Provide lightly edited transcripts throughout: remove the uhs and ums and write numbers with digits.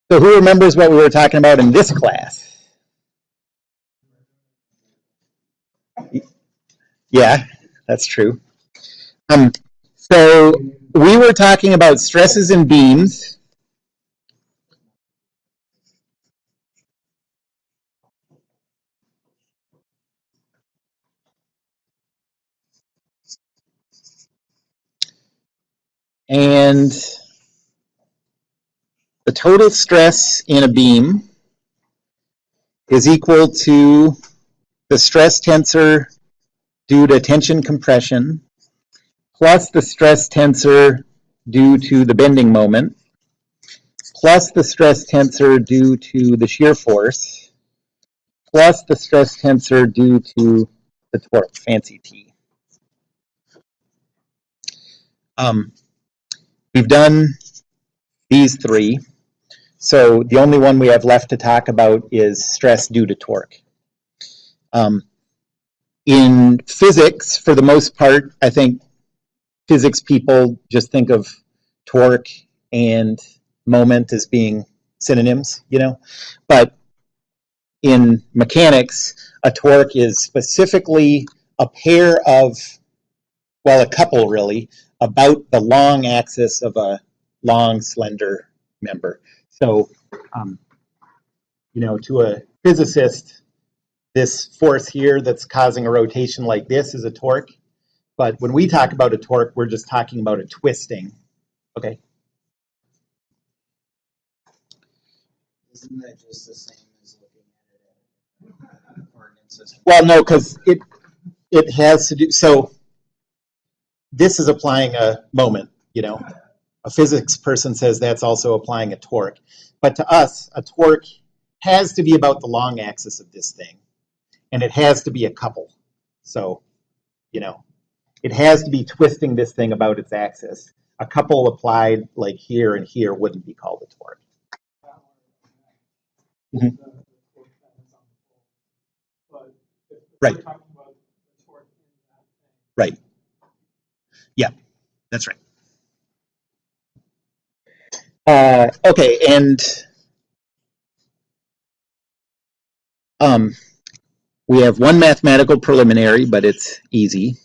So who remembers what we were talking about in this class? Yeah, that's true. So we were talking about stresses and beams. And the total stress in a beam is equal to the stress tensor due to tension compression plus the stress tensor due to the bending moment plus the stress tensor due to the shear force plus the stress tensor due to the torque, fancy T. We've done these three. So the only one we have left to talk about is stress due to torque. In physics, for the most part, I think physics people just think of torque and moment as being synonyms, you know. But in mechanics, a torque is specifically a pair of, well, a couple really, about the long axis of a long, slender member. So, you know, to a physicist, this force here that's causing a rotation like this is a torque. But when we talk about a torque, we're just talking about a twisting. Okay. Isn't that just the same as looking at it at coordinate system? Well, no, because it has to do, so this is applying a moment, you know. A physics person says that's also applying a torque. But to us, a torque has to be about the long axis of this thing. And it has to be a couple. So, you know, it has to be twisting this thing about its axis. A couple applied like here and here wouldn't be called a torque. Mm-hmm. Right. Right. Yeah, that's right. Okay, and we have one mathematical preliminary, but it's easy.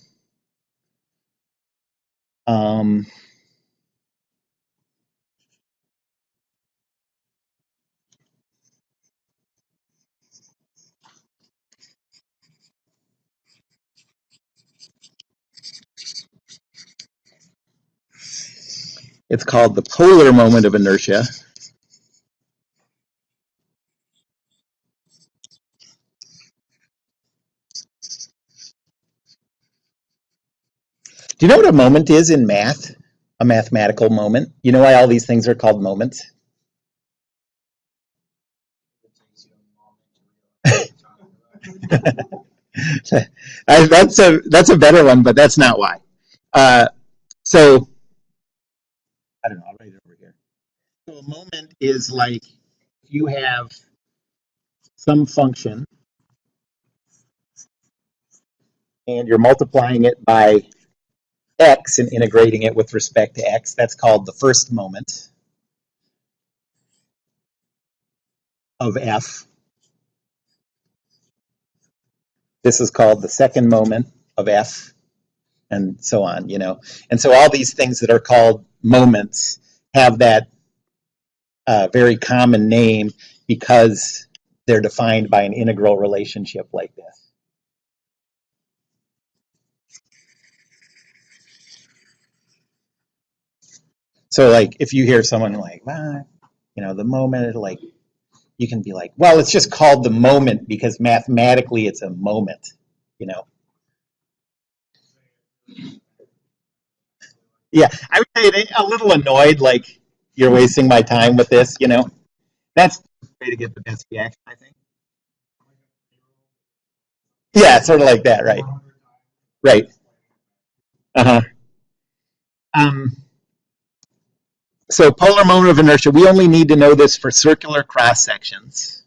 It's called the polar moment of inertia. Do you know what a moment is in math? A mathematical moment? You know why all these things are called moments? That's a better one, but that's not why. So I don't know. I'll write it over here. So a moment is like if you have some function and you're multiplying it by x and integrating it with respect to x. That's called the first moment of f. This is called the second moment of f, and so on, you know. And so all these things that are called moments have that very common name because they're defined by an integral relationship like this. So like if you hear someone like, you know, the moment, like you can be like, well, it's just called the moment because mathematically it's a moment, you know. Yeah, I would say a little annoyed, like you're wasting my time with this, you know. That's the way to get the best reaction, I think. Yeah, it's sort of like that, right? Right. Uh-huh. Um, so polar moment of inertia, we only need to know this for circular cross sections.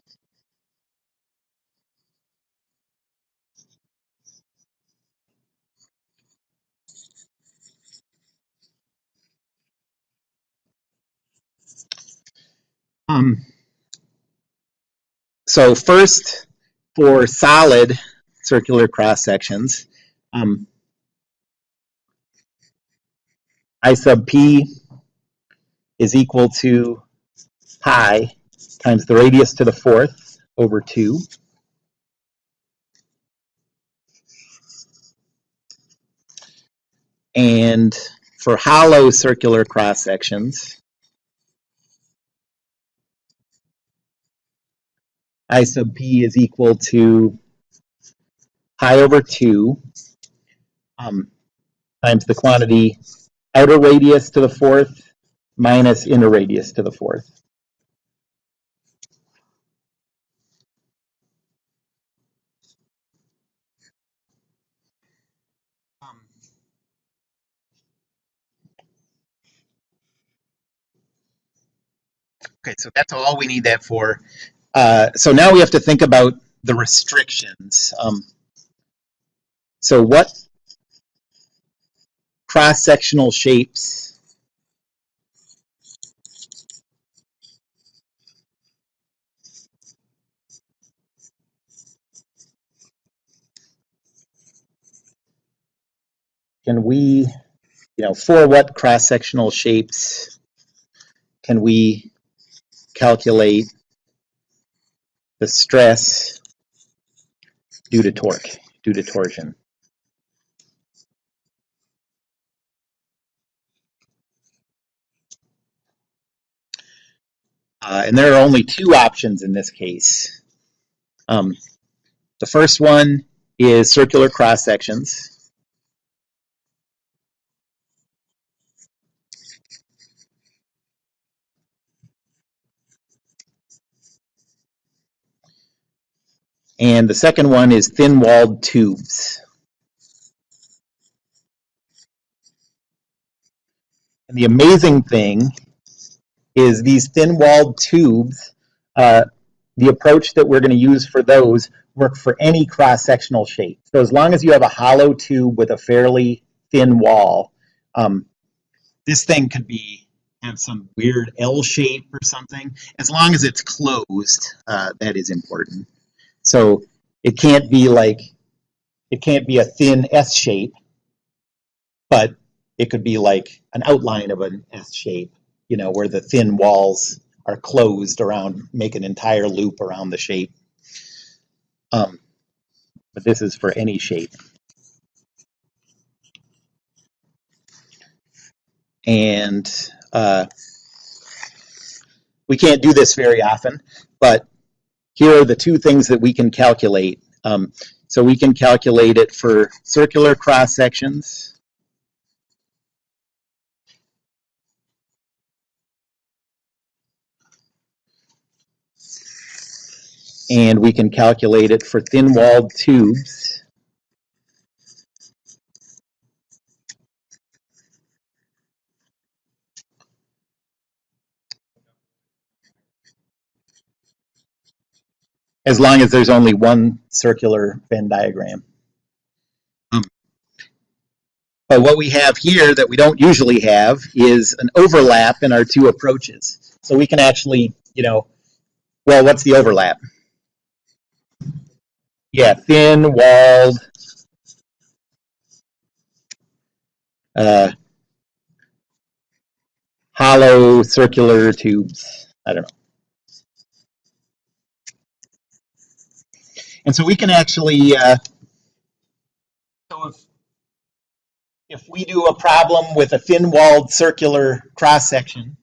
So first, for solid circular cross sections, I sub p is equal to pi times the radius to the fourth over 2. And for hollow circular cross sections, I sub p is equal to pi over 2 times the quantity outer radius to the fourth minus inner radius to the fourth. Okay, so that's all we need that for. So now we have to think about the restrictions. So what cross-sectional shapes can we, for what cross-sectional shapes can we calculate the stress due to torque, due to torsion? And there are only two options in this case. The first one is circular cross sections. And the second one is thin-walled tubes. And the amazing thing is these thin-walled tubes, the approach that we're going to use for those work for any cross-sectional shape. So as long as you have a hollow tube with a fairly thin wall, this thing could have some weird L shape or something. As long as it's closed, that is important. So it can't be a thin S shape, but it could be like an outline of an S shape, where the thin walls are closed around, make an entire loop around the shape. But this is for any shape. And we can't do this very often, but here are the two things that we can calculate. So we can calculate it for circular cross sections. And we can calculate it for thin-walled tubes. As long as there's only one circular Venn diagram. But what we have here that we don't usually have is an overlap in our two approaches. So we can actually, well, what's the overlap? Yeah, thin-walled hollow circular tubes. I don't know. And so we can actually, so if we do a problem with a thin-walled circular cross-section,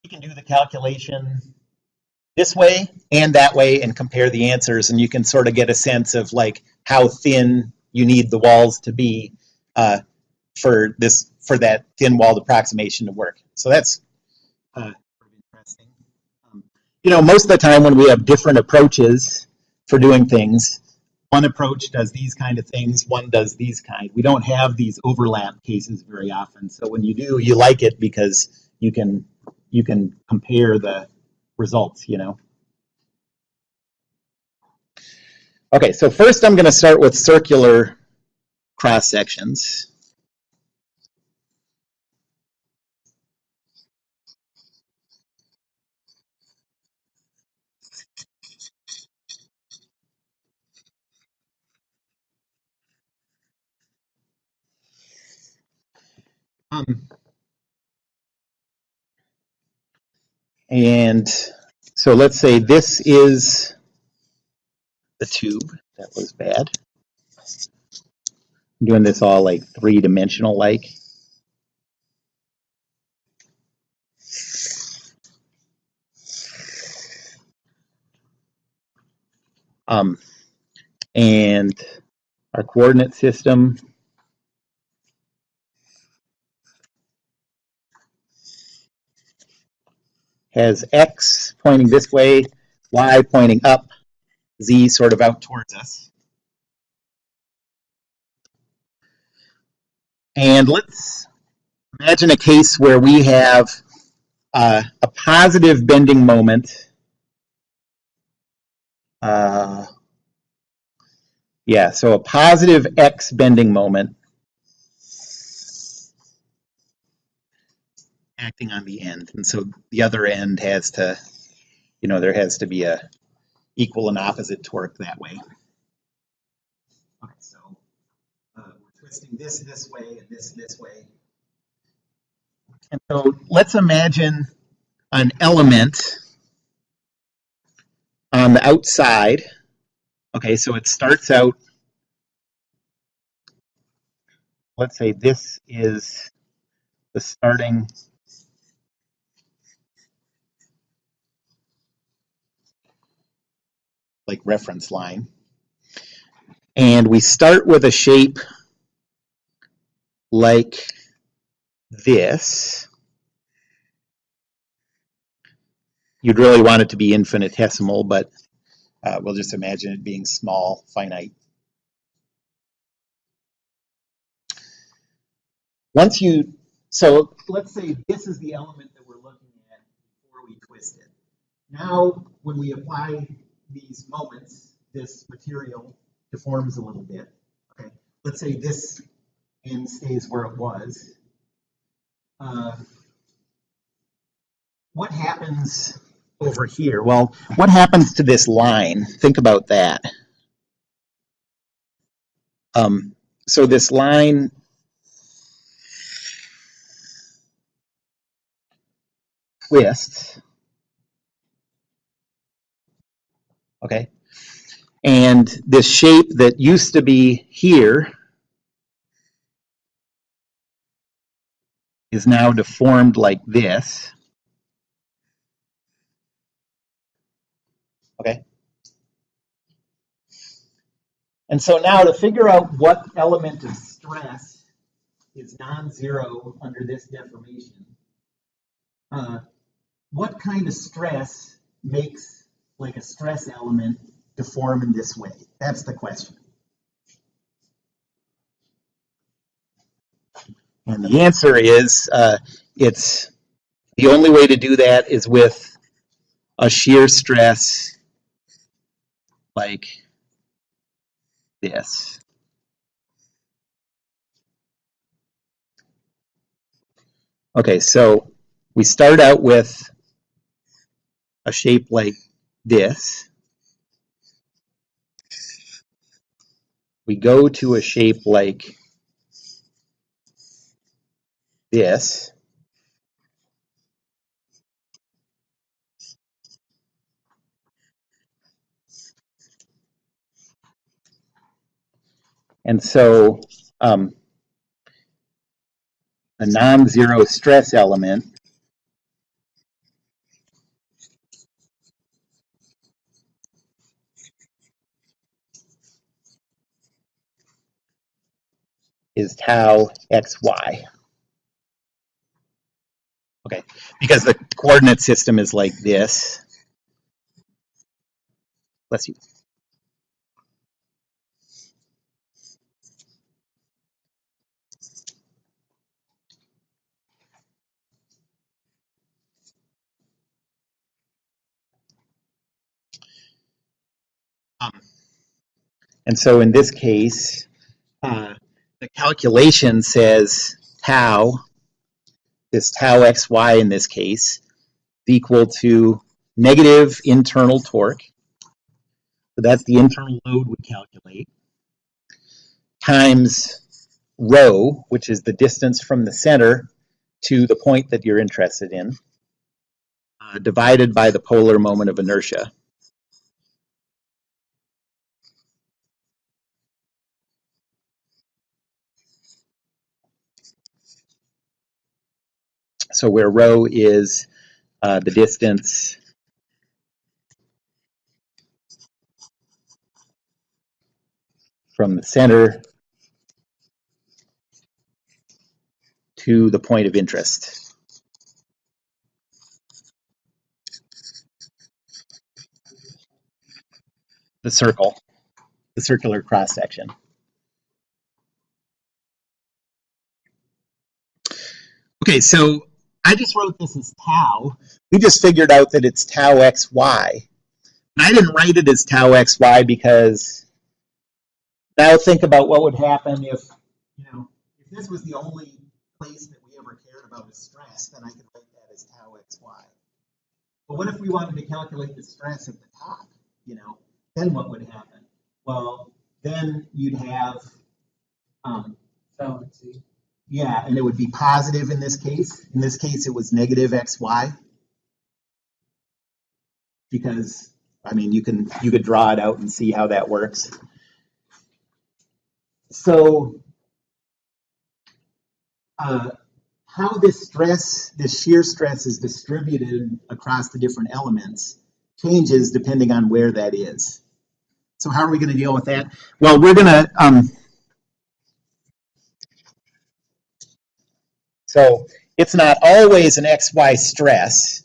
we can do the calculation this way and that way and compare the answers, and you can sort of get a sense of like how thin you need the walls to be for that thin-walled approximation to work. So that's interesting. Most of the time when we have different approaches for doing things, one approach does these kind of things, one does these kind. We don't have these overlap cases very often. So when you do, you like it because you can compare the results, Okay, so first I'm going to start with circular cross sections. And so let's say this is the tube. That was bad. I'm doing this all like three-dimensional like. And our coordinate system has x pointing this way, y pointing up, z sort of out towards us. And let's imagine a case where we have a positive bending moment. So a positive x bending moment acting on the end. And so the other end has to, there has to be a equal and opposite torque that way. Okay, so we're twisting this way and this way. And so let's imagine an element on the outside. Okay, so it starts out, let's say this is the starting like reference line. And we start with a shape like this. You'd really want it to be infinitesimal, but we'll just imagine it being small, finite. So let's say this is the element that we're looking at before we twist it. Now, when we apply these moments, this material deforms a little bit. Okay, let's say this end stays where it was. What happens over here? Well, what happens to this line? Think about that. So this line twists, okay? And this shape that used to be here is now deformed like this, okay? And so now to figure out what element of stress is non-zero under this deformation, what kind of stress makes like a stress element deform in this way? That's the question. And the answer is it's the only way to do that is with a shear stress like this. Okay, so we start out with a shape like this. We go to a shape like this. And so a non-zero stress element is tau xy. Okay, because the coordinate system is like this. Bless you. And so in this case, the calculation says tau, this tau xy in this case, is equal to negative internal torque. So that's the internal load we calculate, times rho, which is the distance from the center to the point that you're interested in, divided by the polar moment of inertia. So where rho is the distance from the center to the point of interest. The circle, the circular cross section. Okay, so I just wrote this as tau. We just figured out that it's tau xy. I didn't write it as tau xy because now think about what would happen if, if this was the only place that we ever cared about is stress, then I could write that as tau xy. But what if we wanted to calculate the stress at the top, then what would happen? Well, then you'd have, yeah, and it would be positive in this case. In this case, it was negative xy. Because, you could draw it out and see how that works. So, how this shear stress is distributed across the different elements changes depending on where that is. So how are we going to deal with that? Well, we're going to, so it's not always an XY stress,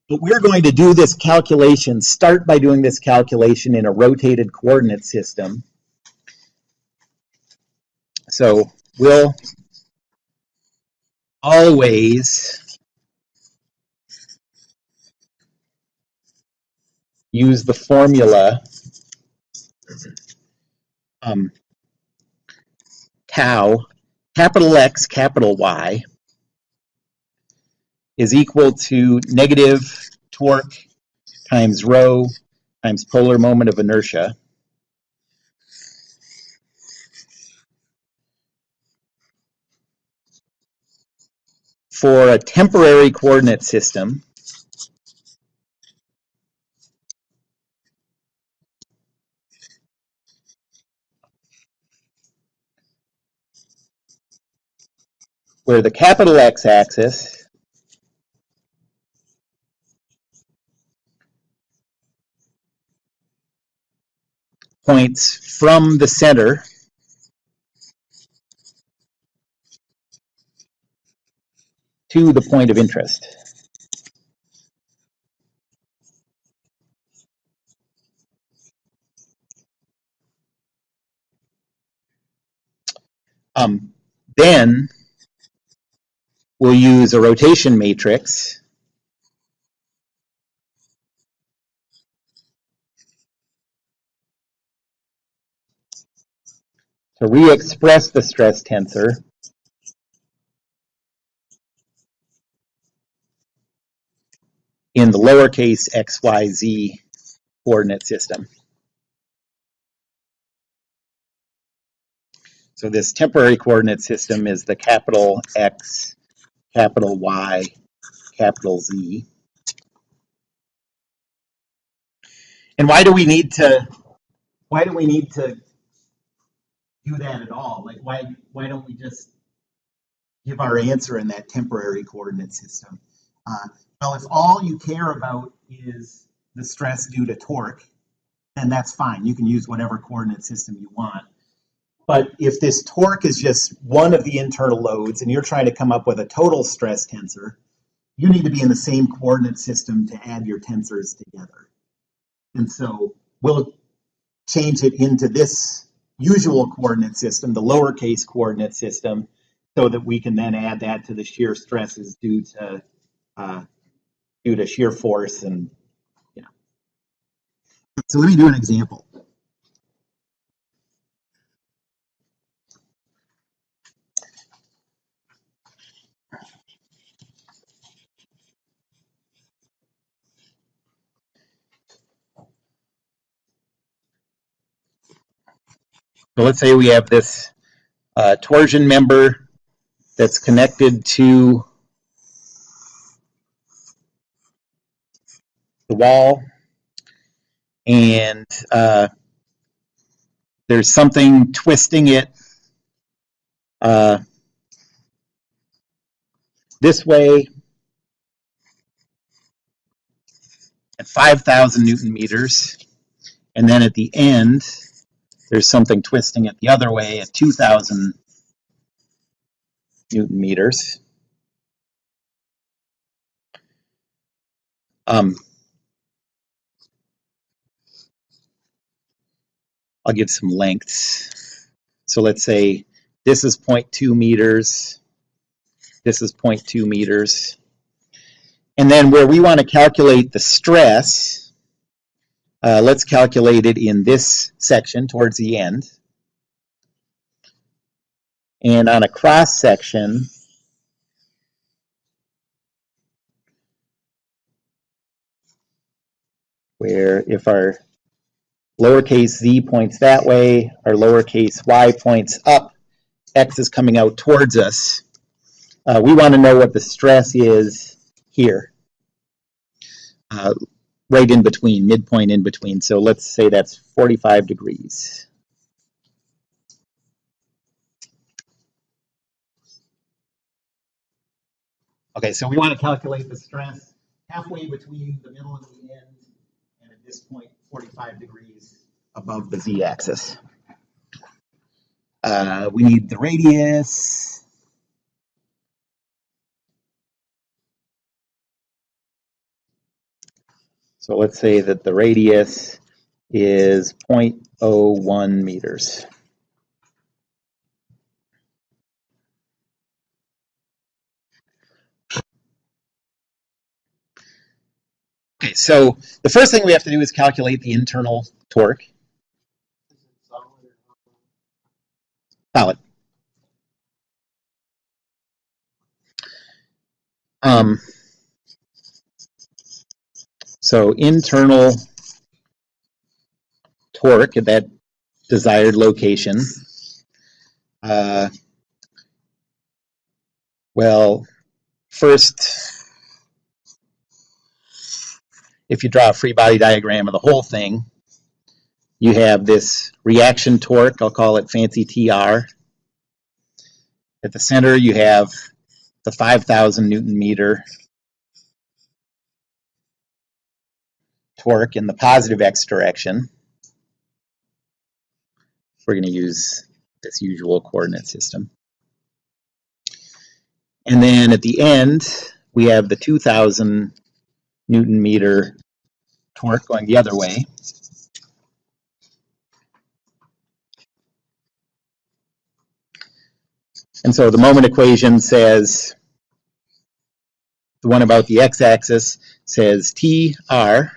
but we're going to do this calculation, start by doing this calculation in a rotated coordinate system. So we'll always use the formula tau, capital X, capital Y, is equal to negative torque times rho times polar moment of inertia for a temporary coordinate system where the capital X axis points from the center to the point of interest. Then we'll use a rotation matrix to re-express the stress tensor in the lowercase xyz coordinate system. So this temporary coordinate system is the capital X, capital Y, capital Z. And why do we need to do that at all? Like why don't we just give our answer in that temporary coordinate system? Well, if all you care about is the stress due to torque, then that's fine. You can use whatever coordinate system you want. But if this torque is just one of the internal loads and you're trying to come up with a total stress tensor, you need to be in the same coordinate system to add your tensors together. And so we'll change it into this usual coordinate system, the lowercase coordinate system, so that we can then add that to the shear stresses due to shear force. And so let me do an example. So let's say we have this torsion member that's connected to the wall, and there's something twisting it this way at 5,000 Newton meters, and then at the end, there's something twisting it the other way at 2,000 Newton meters. I'll give some lengths. So let's say this is 0.2 meters, this is 0.2 meters. And then where we want to calculate the stress, let's calculate it in this section towards the end. And on a cross section, where if our lowercase z points that way, our lowercase y points up, x is coming out towards us, we want to know what the stress is here, right in between, midpoint in between. So let's say that's 45 degrees. Okay, so we want to calculate the stress halfway between the middle and the end, and at this point, 45 degrees above the z-axis. We need the radius. So let's say that the radius is 0.01 meters. Okay, so the first thing we have to do is calculate the internal torque. Solid. So internal torque at that desired location. Well, first, if you draw a free body diagram of the whole thing, you have this reaction torque, I'll call it fancy TR. At the center, you have the 5,000 Newton meter torque in the positive x direction. We're going to use this usual coordinate system. And then at the end, we have the 2,000 Newton meter torque going the other way. And so the moment equation says, the one about the x-axis says TR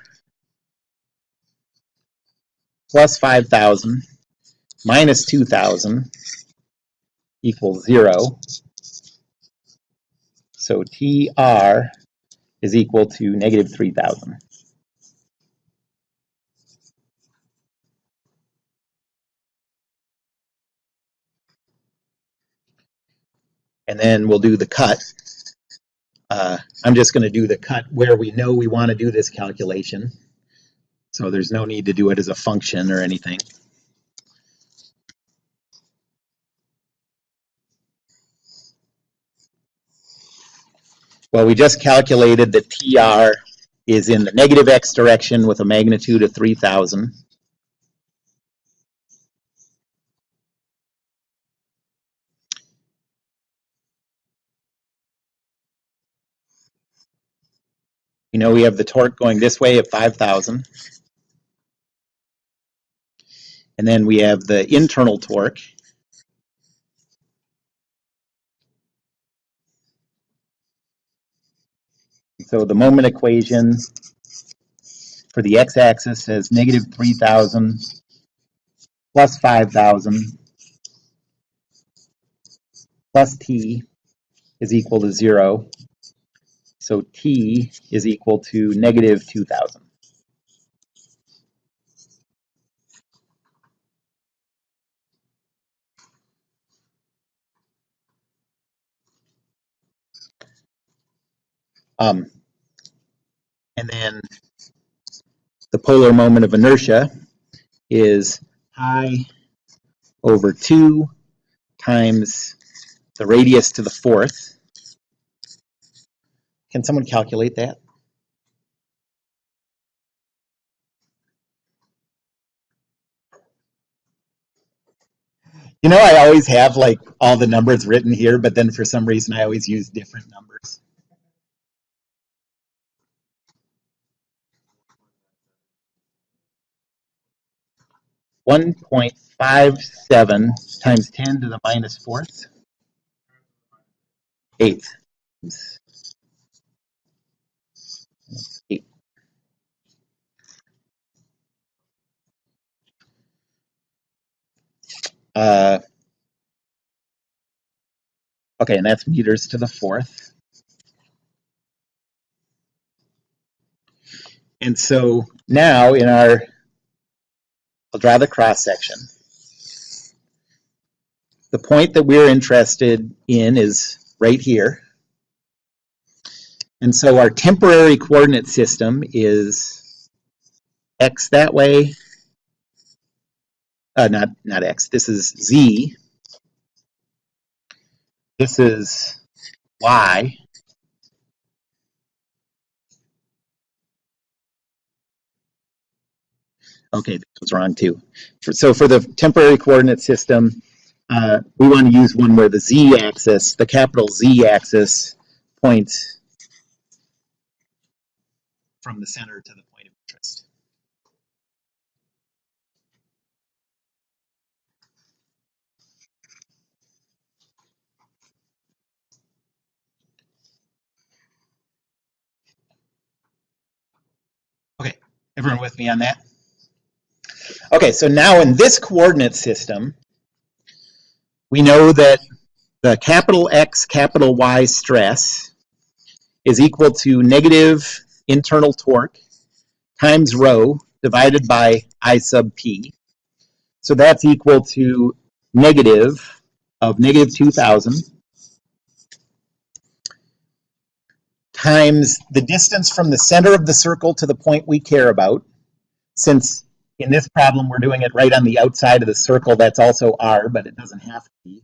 plus 5,000 minus 2,000 equals 0. So TR is equal to negative 3,000. And then we'll do the cut. I'm just going to do the cut where we know we want to do this calculation. So there's no need to do it as a function or anything. Well, we just calculated that TR is in the negative x direction with a magnitude of 3,000. You know, we have the torque going this way at 5,000. And then we have the internal torque. So the moment equation for the x-axis says negative 3,000 plus 5,000 plus t is equal to 0. So t is equal to negative 2,000. And then the polar moment of inertia is I over 2 times the radius to the 4th. Can someone calculate that? You know, I always have like all the numbers written here, but then for some reason I always use different numbers. 1.57 times 10 to the minus 4th, 8th. 8. Okay, and that's meters to the 4th. And so now in our, I'll draw the cross section. The point that we're interested in is right here. And so our temporary coordinate system is x that way. Not x, this is z. This is y. Okay, this was wrong too. So for the temporary coordinate system, we want to use one where the z-axis, the capital Z-axis, points from the center to the point of interest. Okay, everyone with me on that? Okay, so now in this coordinate system, we know that the capital X, capital Y stress is equal to negative internal torque times rho divided by I sub P. So that's equal to negative of negative 2,000 times the distance from the center of the circle to the point we care about. Since in this problem we're doing it right on the outside of the circle, that's also R, but it doesn't have to be.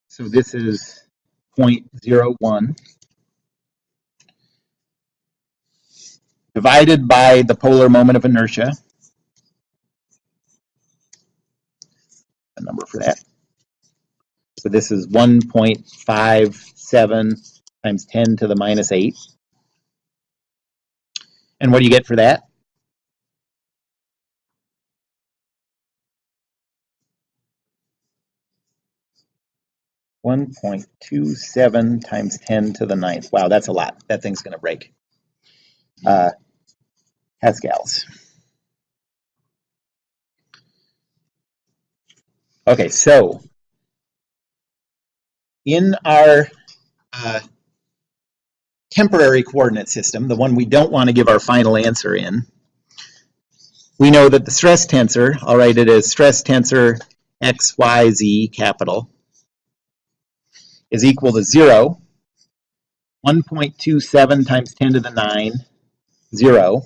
So this is 0.01 divided by the polar moment of inertia. A number for that. So this is 1.57 times 10 to the minus 8. And what do you get for that? .27 times 10 to the 9th. Wow, that's a lot. That thing's going to break. Pascals. Okay, so in our temporary coordinate system, the one we don't want to give our final answer in, we know that the stress tensor, I'll write it as stress tensor x, y, z, capital, is equal to 0, 1.27 times 10 to the 9, 0,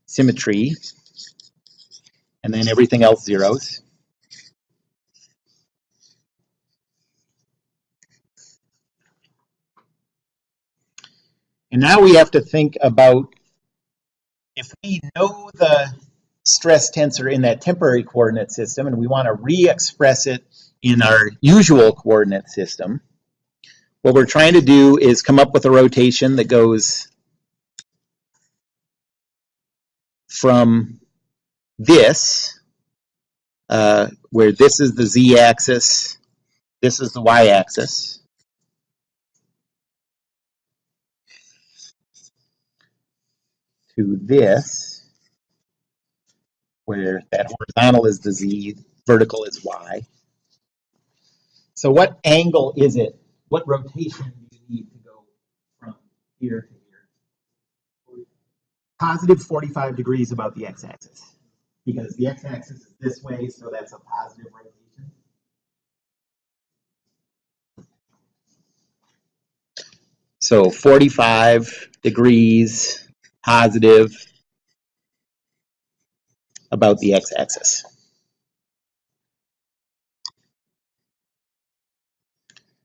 symmetry, and then everything else zeros. And now we have to think about if we know the stress tensor in that temporary coordinate system and we want to re-express it in our usual coordinate system, what we're trying to do is come up with a rotation that goes from this, where this is the z-axis, this is the y-axis, to this, where that horizontal is the z, vertical is y. So what angle is it? What rotation do you need to go from here to here? Positive 45 degrees about the x-axis, because the x-axis is this way, so that's a positive rotation. So 45 degrees positive about the x-axis.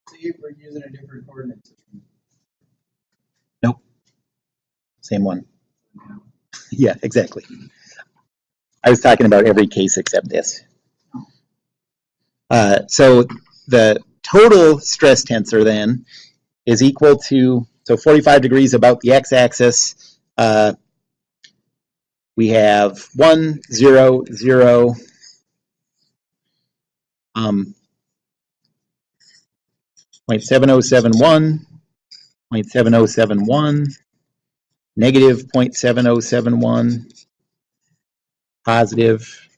So we're using a different coordinate system. Nope. Same one. Yeah, exactly. I was talking about every case except this. So the total stress tensor then is equal to, so 45 degrees about the x-axis. We have 1, 0, 0, 0.7071, 0.7071, negative 0.7071, positive,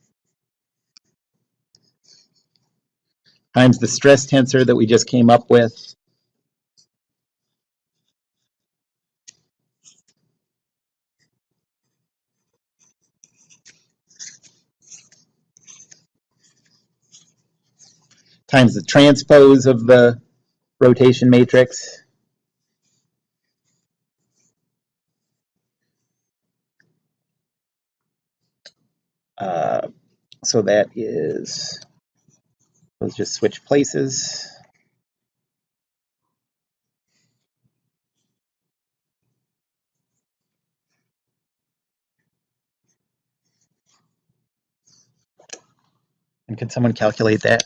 times the stress tensor that we just came up with, times the transpose of the rotation matrix. So that is, let's just switch places. And can someone calculate that?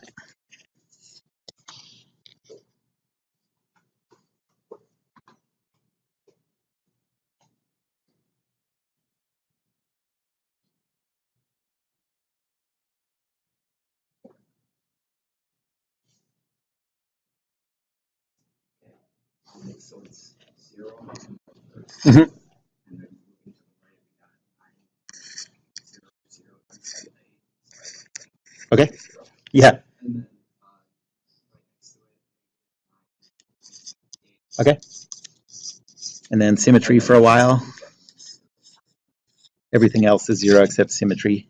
So it's 0. Mhm. Okay. Yeah. Okay. And then symmetry for a while. Everything else is 0 except symmetry.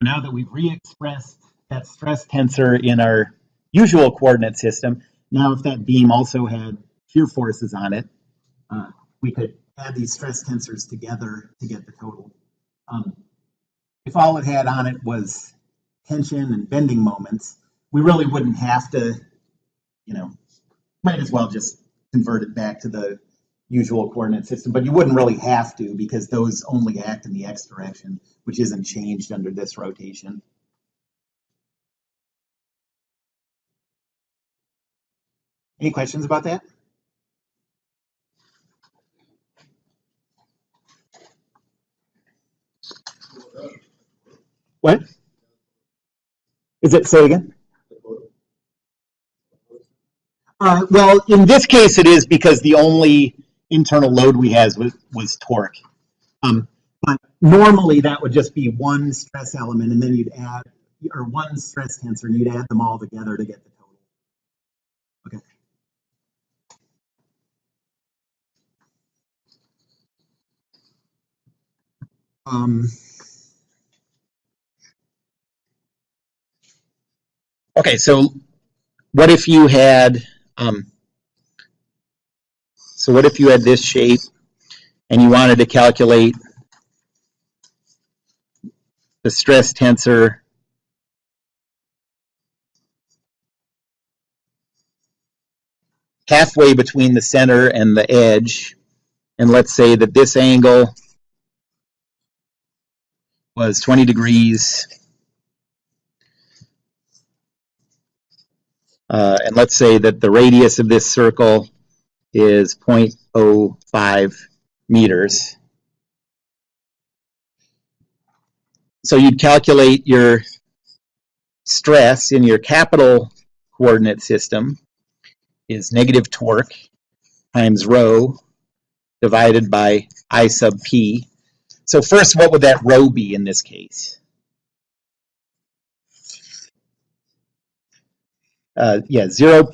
Now that we've re-expressed that stress tensor in our usual coordinate system, now if that beam also had shear forces on it, we could add these stress tensors together to get the total. If all it had on it was tension and bending moments, we really wouldn't have to, might as well just convert it back to the usual coordinate system, but you wouldn't really have to because those only act in the x direction, which isn't changed under this rotation. Any questions about that? What? Is it, say again? Well, in this case it is because the only internal load we had was torque. But normally that would just be one stress element and then you'd add, or one stress tensor, and you'd add them all together to get the total. Okay. Okay, so what if you had, this shape and you wanted to calculate the stress tensor halfway between the center and the edge, and let's say that this angle was 20 degrees, and let's say that the radius of this circle is 0.05 meters. So you'd calculate your stress in your capital coordinate system is negative torque times rho divided by I sub p. So first, what would that rho be in this case? Yeah, 0.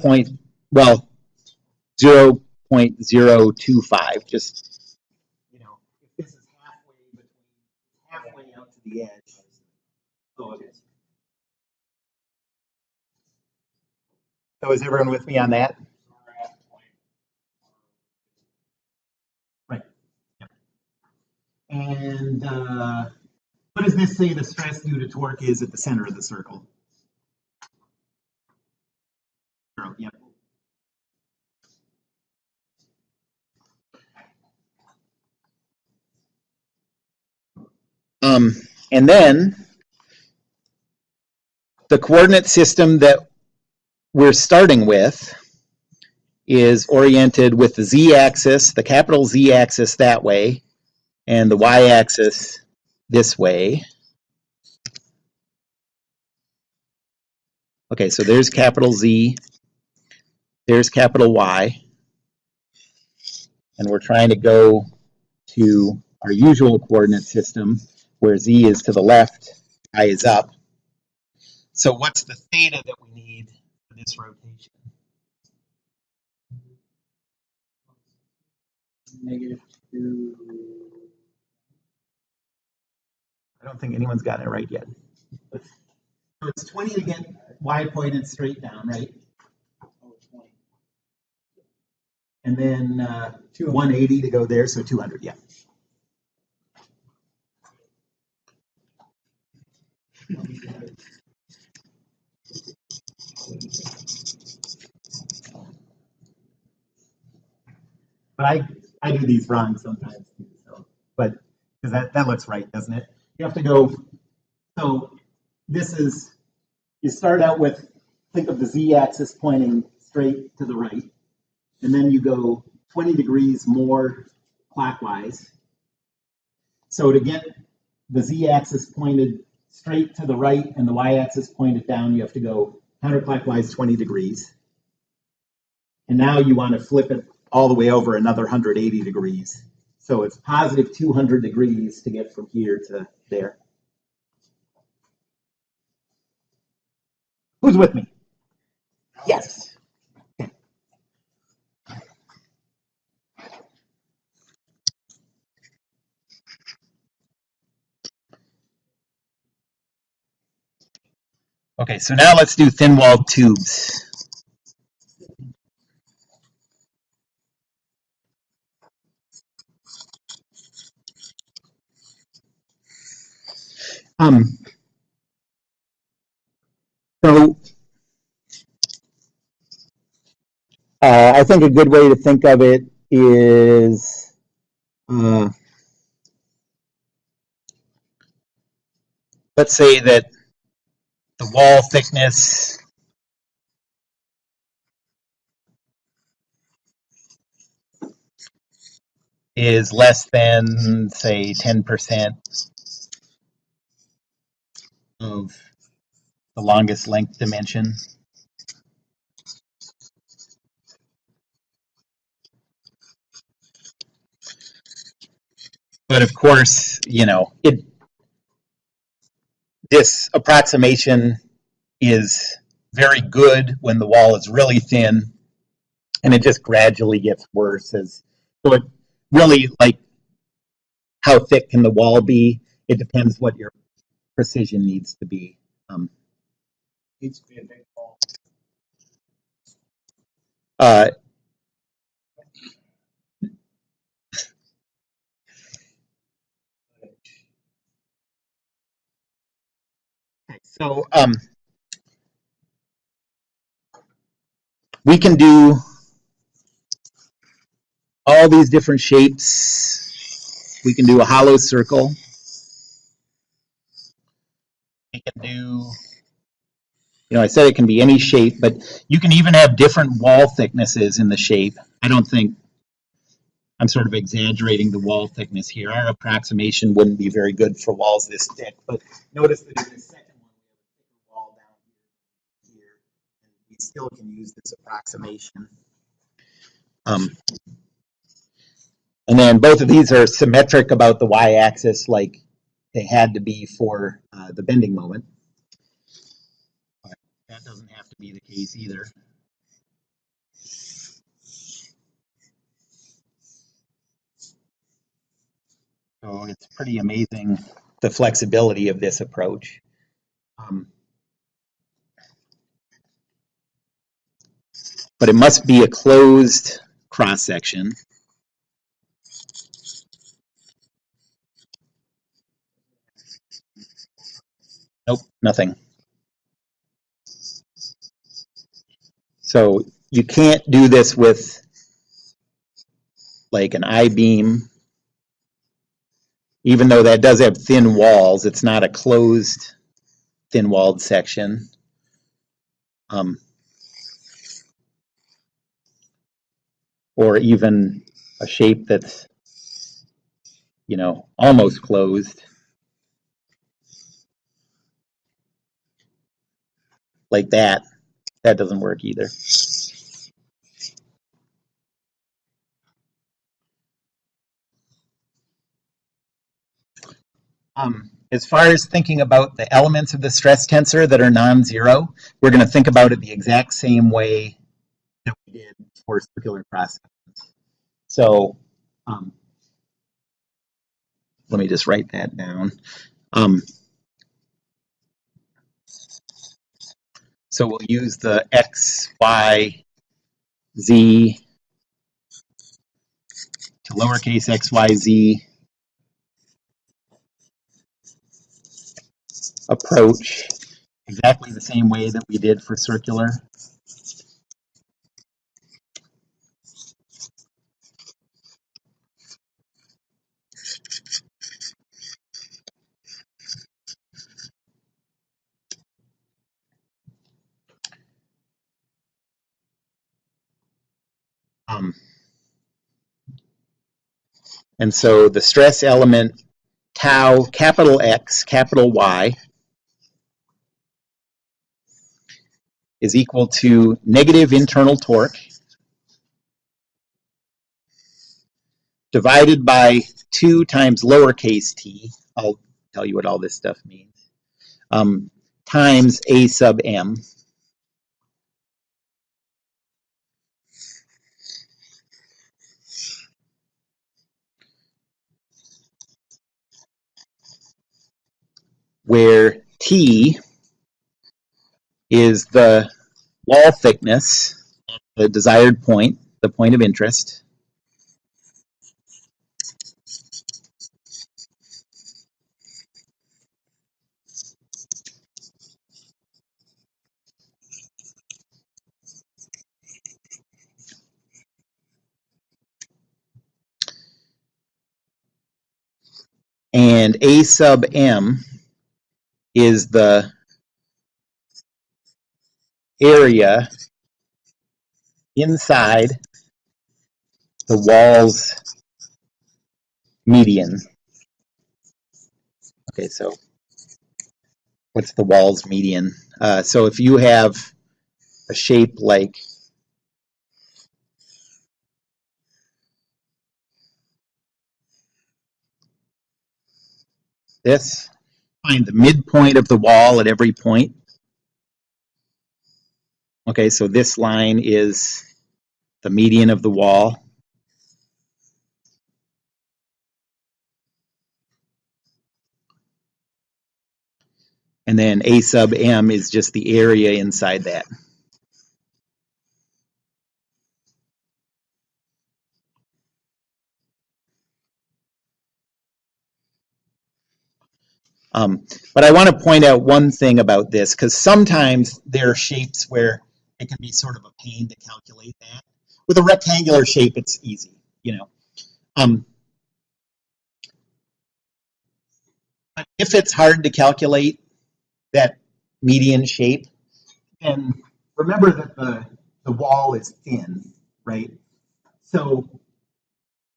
Well, 0.025. Just, you know, if this is halfway out to the edge. Oh, okay. So is everyone with me on that? Right. Yep. And what does this say the stress due to torque is at the center of the circle? 0. Yep. And then the coordinate system that we're starting with is oriented with the z-axis, the capital Z-axis that way, and the y-axis this way. Okay, so there's capital Z, there's capital Y, and we're trying to go to our usual coordinate system where Z is to the left, Y is up. So what's the theta that we need for this rotation? -2. I don't think anyone's gotten it right yet. So it's 20 to get Y pointed straight down, right? Oh, 20. And then 180 to go there, so 200, yeah. But I do these wrong sometimes too, so, but because that looks right, doesn't it? You have to go, so this is, you start out with, think of the z-axis pointing straight to the right, and then you go 20 degrees more clockwise. So to get the z-axis pointed straight to the right and the y-axis pointed down, you have to go counterclockwise 20 degrees. And now you want to flip it all the way over another 180 degrees. So it's positive 200 degrees to get from here to there. Who's with me? Yes. Okay, so now let's do thin-walled tubes. So I think a good way to think of it is let's say that the wall thickness is less than, say, 10% of the longest length dimension. But of course, you know, this approximation is very good when the wall is really thin, and it just gradually gets worse as so it really, like, how thick can the wall be? It depends what your precision needs to be. Needs to be a big ball. Uh, so we can do all these different shapes. We can do a hollow circle. We can do, you know, I said it can be any shape, but you can even have different wall thicknesses in the shape. I don't think, I'm sort of exaggerating the wall thickness here. Our approximation wouldn't be very good for walls this thick, but notice that in the second one, we have a thicker wall down here, and we still can use this approximation. And then both of these are symmetric about the y-axis, like they had to be for the bending moment. But that doesn't have to be the case either. So it's pretty amazing the flexibility of this approach. But it must be a closed cross section. Nope, nothing. So you can't do this with like an I-beam. Even though that does have thin walls, it's not a closed thin-walled section. Or even a shape that's, you know, almost closed. Like that. That doesn't work either. As far as thinking about the elements of the stress tensor that are non-zero, we're going to think about it the exact same way that we did for circular cross sections. So let me just write that down. So we'll use the x, y, z to lowercase x, y, z approach exactly the same way that we did for circular. And so the stress element tau, capital X, capital Y, is equal to negative internal torque divided by 2 times lowercase t. I'll tell you what all this stuff means. Times a sub m. Where t is the wall thickness, the desired point, the point of interest. And a sub m is the area inside the wall's median. Okay, so what's the wall's median? So if you have a shape like this, find the midpoint of the wall at every point. Okay, so this line is the median of the wall. And then a sub m is just the area inside that. But I want to point out one thing about this, because sometimes there are shapes where it can be sort of a pain to calculate that. With a rectangular shape, it's easy, you know. But if it's hard to calculate that median shape, then remember that the wall is thin, right? So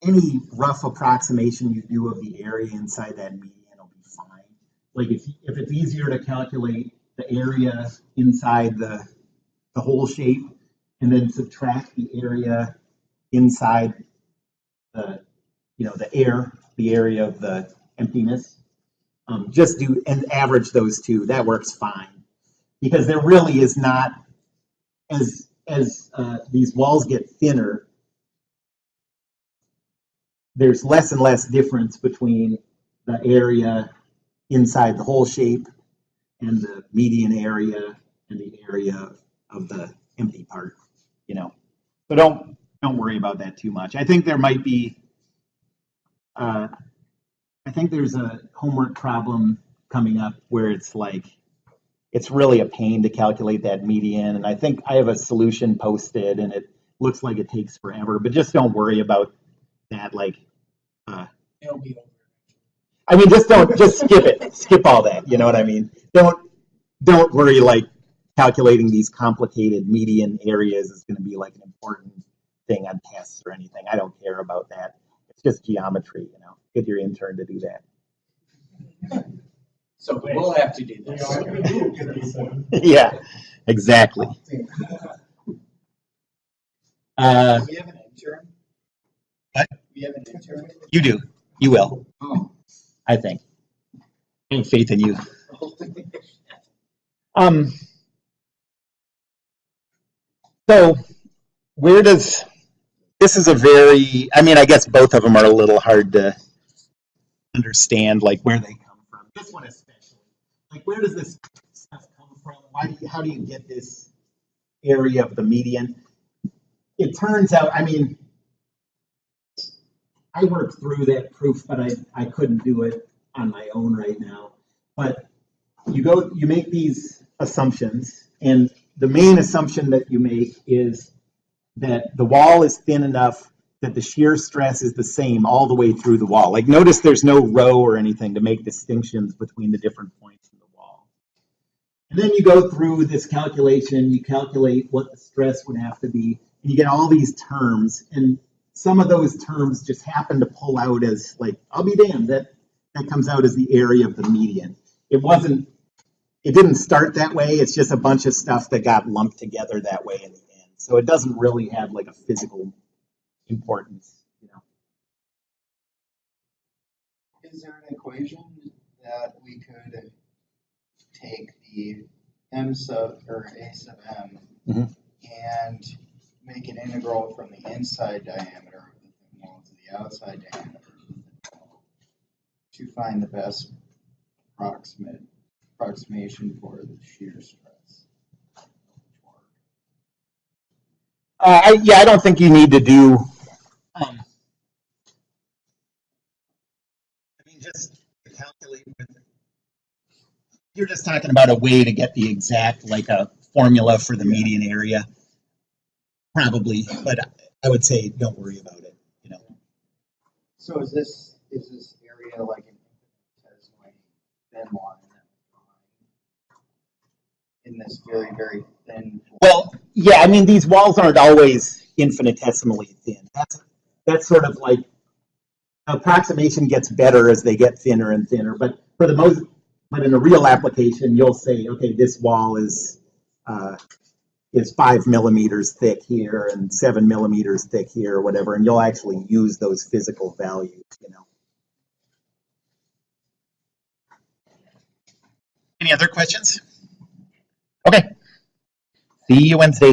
any rough approximation you do of the area inside that median will be fine. Like if it's easier to calculate the area inside the whole shape and then subtract the area inside the, you know, the area of the emptiness, just do and average those two. That works fine, because there really is not, as these walls get thinner, there's less and less difference between the area inside the whole shape and the median area and the area of the empty part, you know. So don't worry about that too much. I think there might be, I think there's a homework problem coming up where it's like, it's really a pain to calculate that median. And I think I have a solution posted and it looks like it takes forever, but just don't worry about that. Like, It'll be over. I mean, just skip it, skip all that. You know what I mean? Don't worry like calculating these complicated median areas is going to be like an important thing on tests or anything. I don't care about that. It's just geometry, you know. Get your intern to do that. So we'll have to do this. Yeah, exactly. Do we have an intern? What? We have an intern? You do. You will. Oh. I think. I have faith in you. So where does, this is a very, I mean, I guess both of them are a little hard to understand, like where they come from. This one especially. Like where does this stuff come from? How do you get this area of the median? It turns out, I mean, I worked through that proof, but I couldn't do it on my own right now. But you make these assumptions, and the main assumption that you make is that the wall is thin enough that the shear stress is the same all the way through the wall. Like notice there's no row or anything to make distinctions between the different points in the wall. And then you go through this calculation, you calculate what the stress would have to be, and you get all these terms, and some of those terms just happen to pull out as like, I'll be damned, that comes out as the area of the median. It didn't start that way, it's just a bunch of stuff that got lumped together that way in the end. So it doesn't really have like a physical importance, you know. Is there an equation that we could take the m sub or a sub m and make an integral from the inside diameter of the thin wall to the outside diameter of the thin wall to find the best approximation for the shear stress? I don't think you need to do. I mean, just calculate with. You're just talking about a way to get the exact, like a formula for the median area, probably. But I would say don't worry about it. You know. So is this area like an infinitesimally thin line in this very, very thin? Well, yeah, I mean, these walls aren't always infinitesimally thin. That's sort of like approximation gets better as they get thinner and thinner. But in a real application, you'll say, okay, this wall is 5 millimeters thick here and 7 millimeters thick here, or whatever, and you'll actually use those physical values, you know. Any other questions? Okay. See you Wednesday.